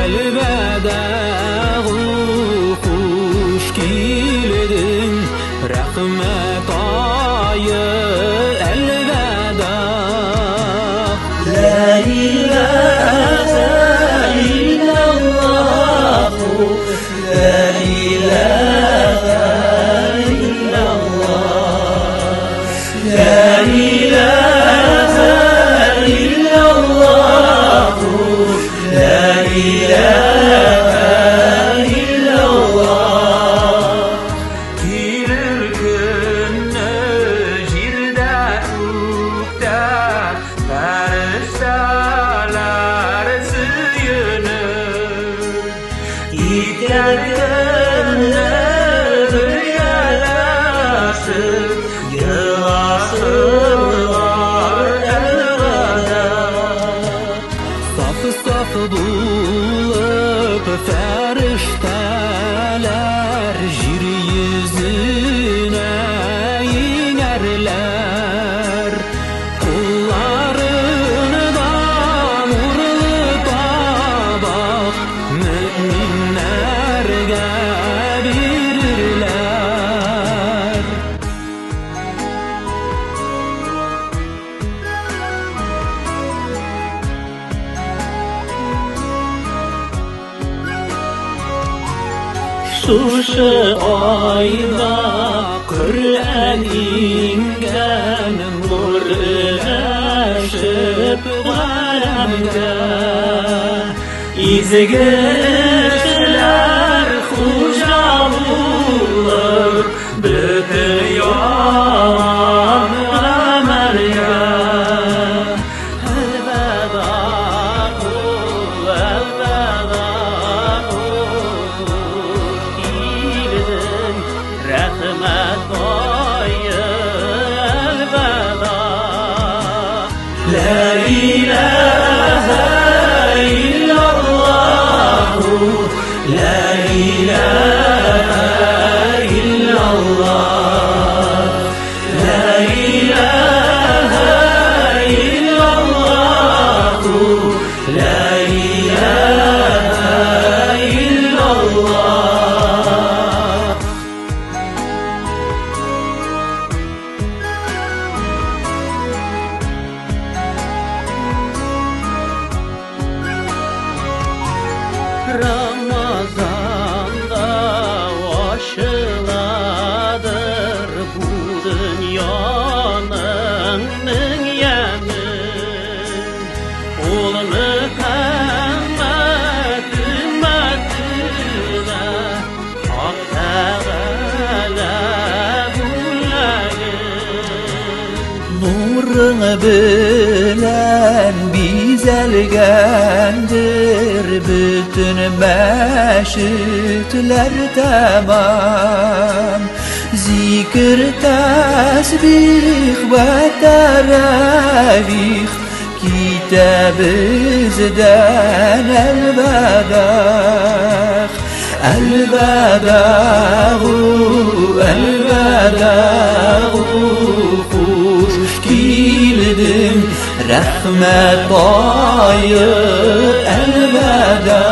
elveda, hoş geldin, rahmet ayı, elveda. La ilahe illallah, la ilahe illallah, la ilahe illallah, la ilahe illallah. Gelir günü jirde ukta, farishtalar suyunur. Gitgan günü birgalaşib, yig'lasizlar elveda. Saf bulup farishtalar jir yüzüne inerler. Kullarını da nurlu tabak müminlerge verirler. Şuşu ayda Kur'an ingen, nur ilaşıp alemde. İzgi işler hoca bulur, bütün yaman amelge. Elveda, elveda, rahmet ayı, elveda. La ilahe illallah, la ilahe illallah, la ilahe illallah, la ilahe illallah. Ramazanda aşıladır bu dünyanın yemi. Ol Muhammed ümmetine Hak Teala bulayın. Nurun bilen bizelgendir bütün meşitler tamam. Zikir, tesbih ve teravih kitabımızdan elveda. Elveda, elveda, hoş geldin, rahmet ayı, elveda.